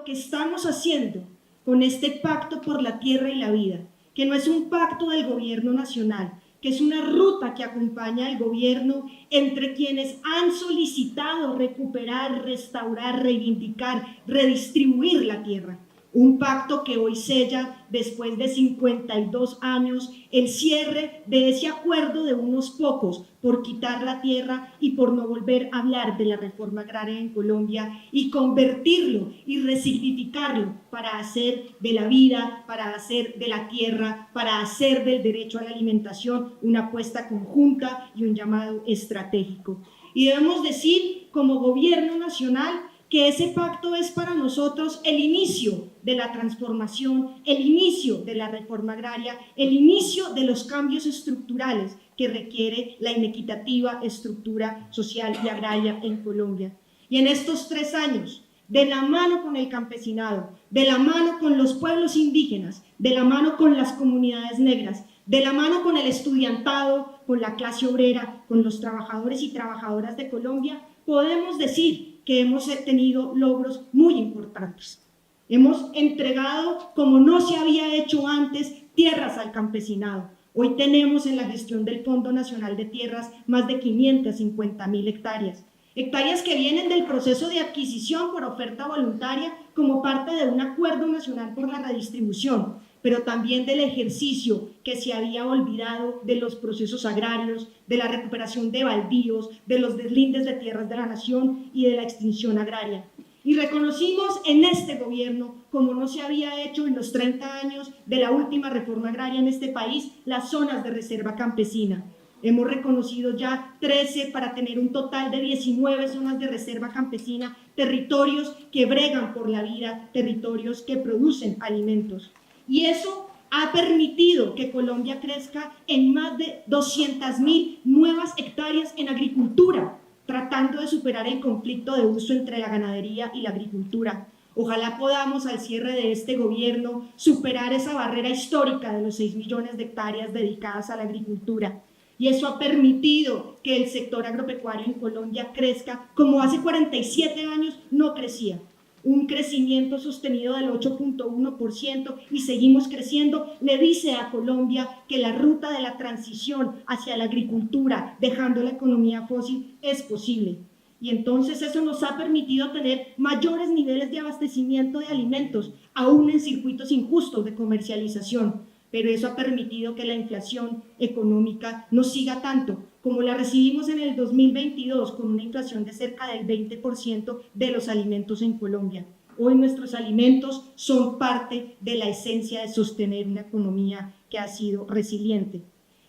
que estamos haciendo con este pacto por la tierra y la vida, que no es un pacto del gobierno nacional, que es una ruta que acompaña al gobierno entre quienes han solicitado recuperar, restaurar, reivindicar, redistribuir la tierra. Un pacto que hoy sella, después de 52 años, el cierre de ese acuerdo de unos pocos por quitar la tierra y por no volver a hablar de la reforma agraria en Colombia y convertirlo y resignificarlo para hacer de la vida, para hacer de la tierra, para hacer del derecho a la alimentación una apuesta conjunta y un llamado estratégico. Y debemos decir, como gobierno nacional, que ese pacto es para nosotros el inicio de la transformación, el inicio de la reforma agraria, el inicio de los cambios estructurales que requiere la inequitativa estructura social y agraria en Colombia. Y en estos 3 años, de la mano con el campesinado, de la mano con los pueblos indígenas, de la mano con las comunidades negras, de la mano con el estudiantado, con la clase obrera, con los trabajadores y trabajadoras de Colombia, podemos decir que hemos tenido logros muy importantes. Hemos entregado, como no se había hecho antes, tierras al campesinado. Hoy tenemos en la gestión del Fondo Nacional de Tierras más de 550.000 hectáreas. Hectáreas que vienen del proceso de adquisición por oferta voluntaria como parte de un acuerdo nacional por la redistribución, pero también del ejercicio que se había olvidado de los procesos agrarios, de la recuperación de baldíos, de los deslindes de tierras de la nación y de la extinción agraria. Y reconocimos en este gobierno, como no se había hecho en los 30 años de la última reforma agraria en este país, las zonas de reserva campesina. Hemos reconocido ya 13 para tener un total de 19 zonas de reserva campesina, territorios que bregan por la vida, territorios que producen alimentos. Y eso ha permitido que Colombia crezca en más de 200.000 nuevas hectáreas en agricultura, tratando de superar el conflicto de uso entre la ganadería y la agricultura. Ojalá podamos, al cierre de este gobierno, superar esa barrera histórica de los 6 millones de hectáreas dedicadas a la agricultura. Y eso ha permitido que el sector agropecuario en Colombia crezca como hace 47 años no crecía. Un crecimiento sostenido del 8.1% y seguimos creciendo, le dice a Colombia que la ruta de la transición hacia la agricultura, dejando la economía fósil, es posible. Y entonces eso nos ha permitido tener mayores niveles de abastecimiento de alimentos, aún en circuitos injustos de comercialización. Pero eso ha permitido que la inflación económica no siga tanto como la recibimos en el 2022, con una inflación de cerca del 20% de los alimentos en Colombia. Hoy nuestros alimentos son parte de la esencia de sostener una economía que ha sido resiliente.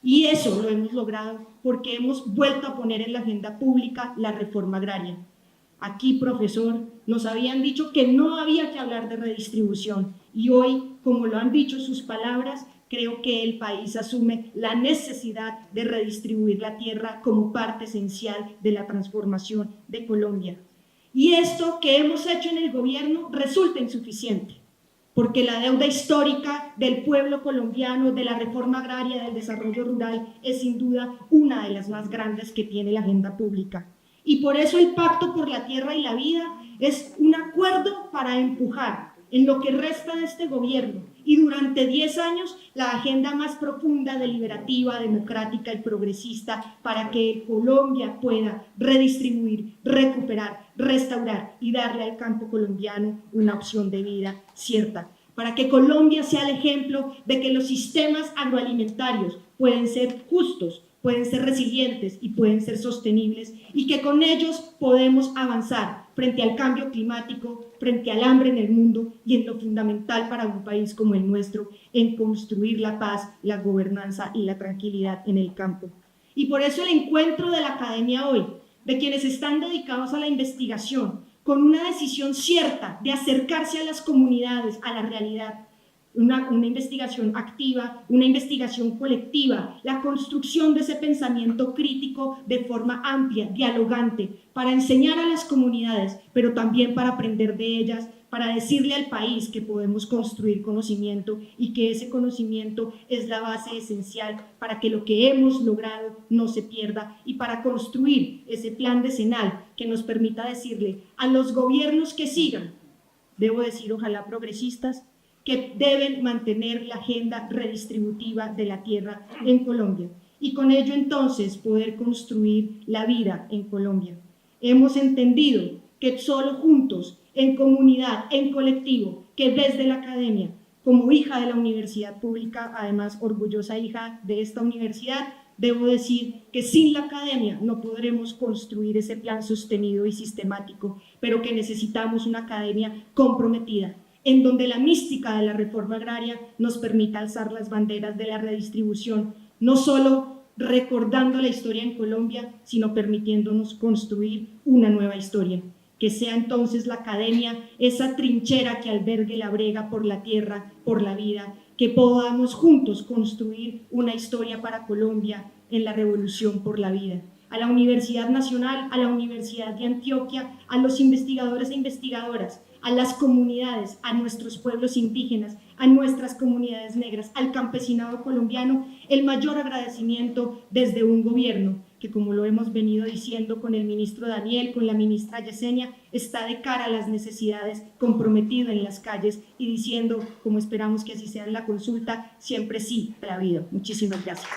Y eso lo hemos logrado porque hemos vuelto a poner en la agenda pública la reforma agraria. Aquí, profesor, nos habían dicho que no había que hablar de redistribución y hoy, como lo han dicho sus palabras, creo que el país asume la necesidad de redistribuir la tierra como parte esencial de la transformación de Colombia. Y esto que hemos hecho en el gobierno resulta insuficiente, porque la deuda histórica del pueblo colombiano, de la reforma agraria, del desarrollo rural, es sin duda una de las más grandes que tiene la agenda pública. Y por eso el Pacto por la Tierra y la Vida es un acuerdo para empujar en lo que resta de este gobierno y durante 10 años la agenda más profunda, deliberativa, democrática y progresista para que Colombia pueda redistribuir, recuperar, restaurar y darle al campo colombiano una opción de vida cierta. Para que Colombia sea el ejemplo de que los sistemas agroalimentarios pueden ser justos, pueden ser resilientes y pueden ser sostenibles y que con ellos podemos avanzar frente al cambio climático, frente al hambre en el mundo y en lo fundamental para un país como el nuestro, en construir la paz, la gobernanza y la tranquilidad en el campo. Y por eso el encuentro de la academia hoy, de quienes están dedicados a la investigación, con una decisión cierta de acercarse a las comunidades, a la realidad, una investigación activa, una investigación colectiva, la construcción de ese pensamiento crítico de forma amplia, dialogante, para enseñar a las comunidades, pero también para aprender de ellas, para decirle al país que podemos construir conocimiento y que ese conocimiento es la base esencial para que lo que hemos logrado no se pierda y para construir ese plan decenal que nos permita decirle a los gobiernos que sigan debo decir ojalá progresistas, que deben mantener la agenda redistributiva de la tierra en Colombia y con ello entonces poder construir la vida en Colombia. Hemos entendido que solo juntos, en comunidad, en colectivo, que desde la academia, como hija de la universidad pública, además orgullosa hija de esta universidad, debo decir que sin la academia no podremos construir ese plan sostenido y sistemático, pero que necesitamos una academia comprometida, en donde la mística de la reforma agraria nos permita alzar las banderas de la redistribución, no solo recordando la historia en Colombia, sino permitiéndonos construir una nueva historia. Que sea entonces la academia esa trinchera que albergue la brega por la tierra, por la vida, que podamos juntos construir una historia para Colombia en la revolución por la vida. A la Universidad Nacional, a la Universidad de Antioquia, a los investigadores e investigadoras, a las comunidades, a nuestros pueblos indígenas, a nuestras comunidades negras, al campesinado colombiano, el mayor agradecimiento desde un gobierno que, como lo hemos venido diciendo con el ministro Daniel, con la ministra Yesenia, está de cara a las necesidades, comprometido en las calles y diciendo, como esperamos que así sea en la consulta, siempre sí a la vida. Muchísimas gracias.